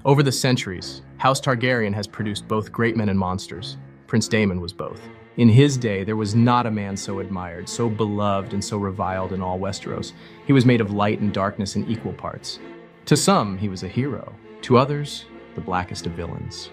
Over the centuries, House Targaryen has produced both great men and monsters. Prince Daemon was both. In his day, there was not a man so admired, so beloved, and so reviled in all Westeros. He was made of light and darkness in equal parts. To some, he was a hero. To others, the blackest of villains.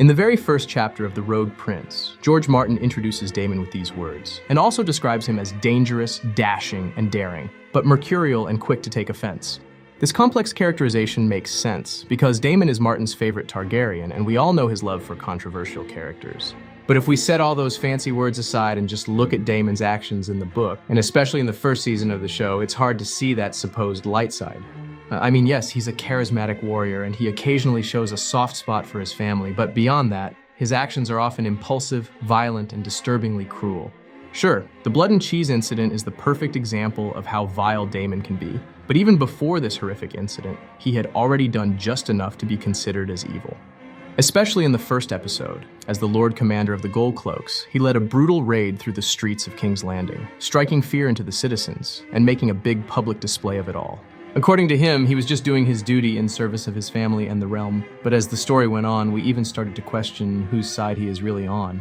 In the very first chapter of The Rogue Prince, George Martin introduces Daemon with these words, and also describes him as dangerous, dashing, and daring, but mercurial and quick to take offense. This complex characterization makes sense, because Daemon is Martin's favorite Targaryen, and we all know his love for controversial characters. But if we set all those fancy words aside and just look at Daemon's actions in the book, and especially in the first season of the show, it's hard to see that supposed light side. Yes, he's a charismatic warrior, and he occasionally shows a soft spot for his family, but beyond that, his actions are often impulsive, violent, and disturbingly cruel. Sure, the blood and cheese incident is the perfect example of how vile Daemon can be, but even before this horrific incident, he had already done just enough to be considered as evil. Especially in the first episode, as the Lord Commander of the Gold Cloaks, he led a brutal raid through the streets of King's Landing, striking fear into the citizens and making a big public display of it all. According to him, he was just doing his duty in service of his family and the realm, but as the story went on, we even started to question whose side he is really on.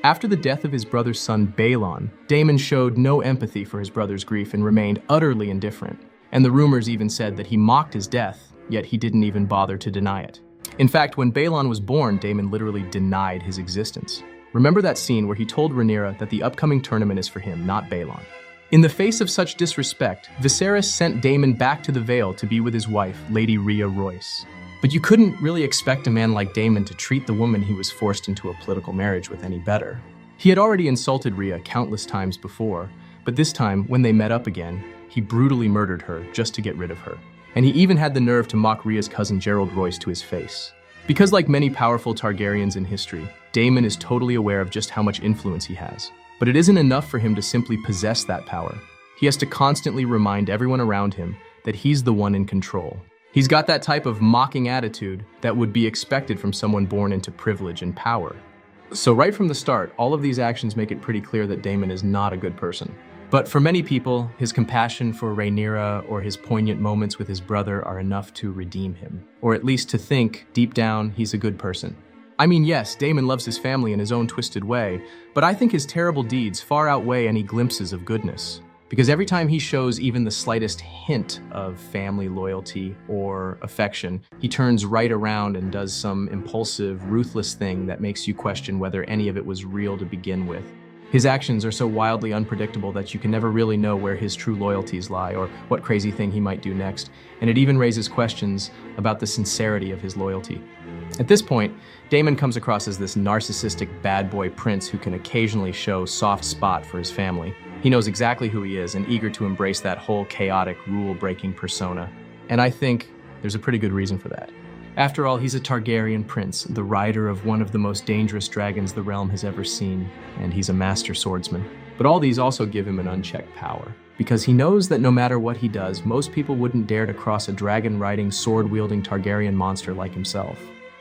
After the death of his brother's son, Baelon, Daemon showed no empathy for his brother's grief and remained utterly indifferent. And the rumors even said that he mocked his death, yet he didn't even bother to deny it. In fact, when Baelon was born, Daemon literally denied his existence. Remember that scene where he told Rhaenyra that the upcoming tournament is for him, not Baelon. In the face of such disrespect, Viserys sent Daemon back to the Vale to be with his wife, Lady Rhea Royce. But you couldn't really expect a man like Daemon to treat the woman he was forced into a political marriage with any better. He had already insulted Rhea countless times before, but this time, when they met up again, he brutally murdered her just to get rid of her. And he even had the nerve to mock Rhea's cousin Gerald Royce to his face. Because like many powerful Targaryens in history, Daemon is totally aware of just how much influence he has. But it isn't enough for him to simply possess that power. He has to constantly remind everyone around him that he's the one in control. He's got that type of mocking attitude that would be expected from someone born into privilege and power. So right from the start, all of these actions make it pretty clear that Daemon is not a good person. But for many people, his compassion for Rhaenyra or his poignant moments with his brother are enough to redeem him, or at least to think, deep down, he's a good person. Yes, Daemon loves his family in his own twisted way, but I think his terrible deeds far outweigh any glimpses of goodness. Because every time he shows even the slightest hint of family loyalty or affection, he turns right around and does some impulsive, ruthless thing that makes you question whether any of it was real to begin with. His actions are so wildly unpredictable that you can never really know where his true loyalties lie or what crazy thing he might do next, and it even raises questions about the sincerity of his loyalty. At this point, Daemon comes across as this narcissistic bad boy prince who can occasionally show soft spot for his family. He knows exactly who he is and eager to embrace that whole chaotic, rule-breaking persona. And I think there's a pretty good reason for that. After all, he's a Targaryen prince, the rider of one of the most dangerous dragons the realm has ever seen, and he's a master swordsman. But all these also give him an unchecked power, because he knows that no matter what he does, most people wouldn't dare to cross a dragon-riding, sword-wielding Targaryen monster like himself.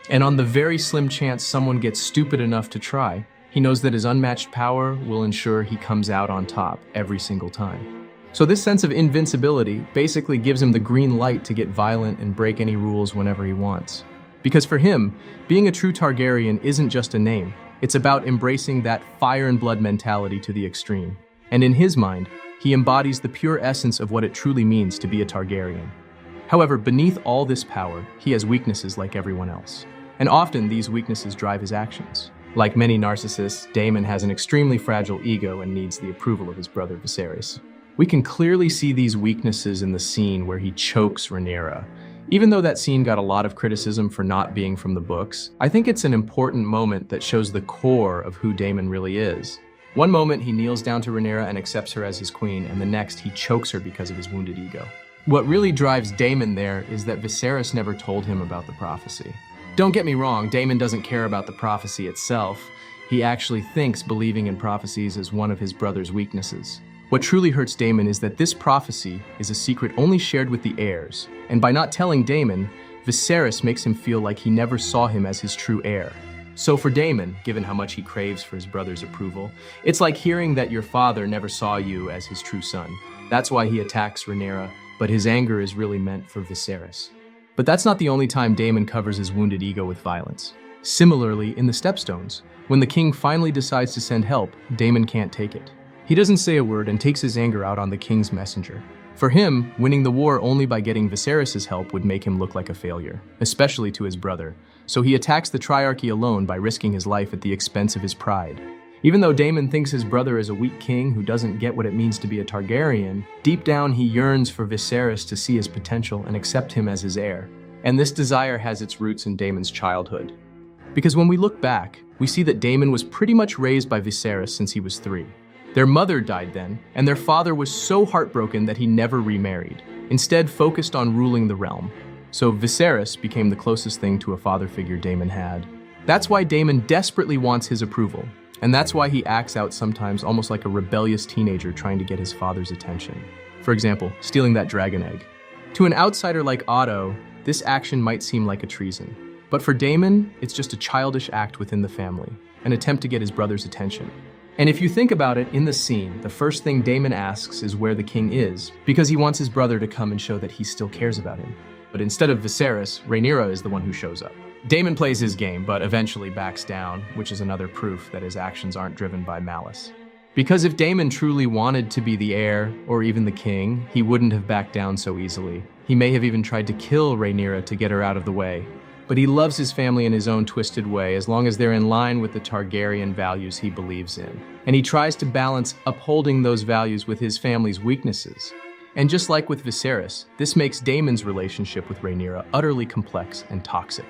And on the very slim chance someone gets stupid enough to try, he knows that his unmatched power will ensure he comes out on top every single time. So this sense of invincibility basically gives him the green light to get violent and break any rules whenever he wants. Because for him, being a true Targaryen isn't just a name. It's about embracing that fire and blood mentality to the extreme. And in his mind, he embodies the pure essence of what it truly means to be a Targaryen. However, beneath all this power, he has weaknesses like everyone else. And often these weaknesses drive his actions. Like many narcissists, Daemon has an extremely fragile ego and needs the approval of his brother Viserys. We can clearly see these weaknesses in the scene where he chokes Rhaenyra. Even though that scene got a lot of criticism for not being from the books, I think it's an important moment that shows the core of who Daemon really is. One moment he kneels down to Rhaenyra and accepts her as his queen, and the next he chokes her because of his wounded ego. What really drives Daemon there is that Viserys never told him about the prophecy. Don't get me wrong, Daemon doesn't care about the prophecy itself. He actually thinks believing in prophecies is one of his brother's weaknesses. What truly hurts Daemon is that this prophecy is a secret only shared with the heirs, and by not telling Daemon, Viserys makes him feel like he never saw him as his true heir. So for Daemon, given how much he craves for his brother's approval, it's like hearing that your father never saw you as his true son. That's why he attacks Rhaenyra, but his anger is really meant for Viserys. But that's not the only time Daemon covers his wounded ego with violence. Similarly, in the Stepstones, when the king finally decides to send help, Daemon can't take it. He doesn't say a word and takes his anger out on the king's messenger. For him, winning the war only by getting Viserys' help would make him look like a failure, especially to his brother. So he attacks the Triarchy alone by risking his life at the expense of his pride. Even though Daemon thinks his brother is a weak king who doesn't get what it means to be a Targaryen, deep down he yearns for Viserys to see his potential and accept him as his heir. And this desire has its roots in Daemon's childhood. Because when we look back, we see that Daemon was pretty much raised by Viserys since he was 3. Their mother died then, and their father was so heartbroken that he never remarried, instead focused on ruling the realm. So Viserys became the closest thing to a father figure Daemon had. That's why Daemon desperately wants his approval, and that's why he acts out sometimes almost like a rebellious teenager trying to get his father's attention. For example, stealing that dragon egg. To an outsider like Otto, this action might seem like a treason. But for Daemon, it's just a childish act within the family, an attempt to get his brother's attention. And if you think about it, in the scene, the first thing Daemon asks is where the king is, because he wants his brother to come and show that he still cares about him. But instead of Viserys, Rhaenyra is the one who shows up. Daemon plays his game, but eventually backs down, which is another proof that his actions aren't driven by malice. Because if Daemon truly wanted to be the heir, or even the king, he wouldn't have backed down so easily. He may have even tried to kill Rhaenyra to get her out of the way. But he loves his family in his own twisted way, as long as they're in line with the Targaryen values he believes in. And he tries to balance upholding those values with his family's weaknesses. And just like with Viserys, this makes Daemon's relationship with Rhaenyra utterly complex and toxic.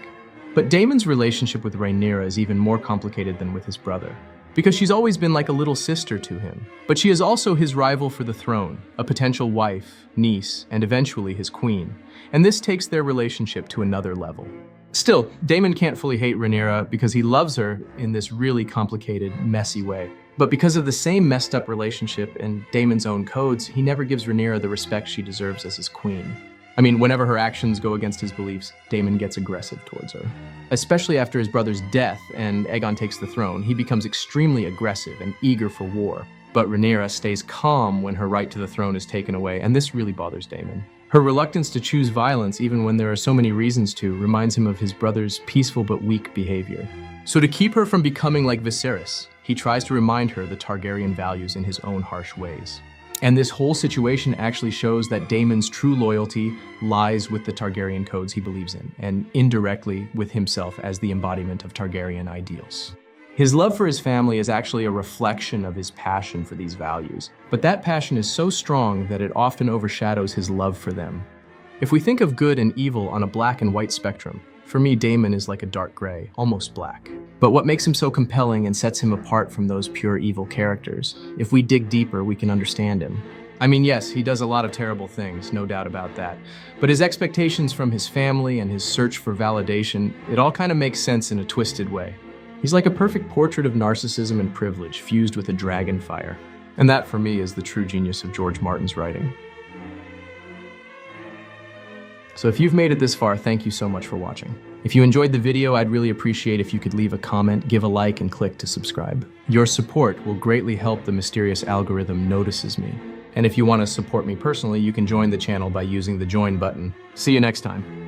But Daemon's relationship with Rhaenyra is even more complicated than with his brother, because she's always been like a little sister to him. But she is also his rival for the throne, a potential wife, niece, and eventually his queen. And this takes their relationship to another level. Still, Daemon can't fully hate Rhaenyra because he loves her in this really complicated, messy way. But because of the same messed up relationship and Daemon's own codes, he never gives Rhaenyra the respect she deserves as his queen. I mean, whenever her actions go against his beliefs, Daemon gets aggressive towards her. Especially after his brother's death and Aegon takes the throne, he becomes extremely aggressive and eager for war. But Rhaenyra stays calm when her right to the throne is taken away, and this really bothers Daemon. Her reluctance to choose violence, even when there are so many reasons to, reminds him of his brother's peaceful but weak behavior. So to keep her from becoming like Viserys, he tries to remind her the Targaryen values in his own harsh ways. And this whole situation actually shows that Daemon's true loyalty lies with the Targaryen codes he believes in, and indirectly with himself as the embodiment of Targaryen ideals. His love for his family is actually a reflection of his passion for these values, but that passion is so strong that it often overshadows his love for them. If we think of good and evil on a black and white spectrum, for me, Daemon is like a dark gray, almost black. But what makes him so compelling and sets him apart from those pure evil characters? If we dig deeper, we can understand him. I mean, yes, he does a lot of terrible things, no doubt about that. But his expectations from his family and his search for validation, it all kind of makes sense in a twisted way. He's like a perfect portrait of narcissism and privilege fused with a dragon fire. And that, for me, is the true genius of George Martin's writing. So if you've made it this far, thank you so much for watching. If you enjoyed the video, I'd really appreciate if you could leave a comment, give a like, and click to subscribe. Your support will greatly help the mysterious algorithm notices me. And if you want to support me personally, you can join the channel by using the join button. See you next time.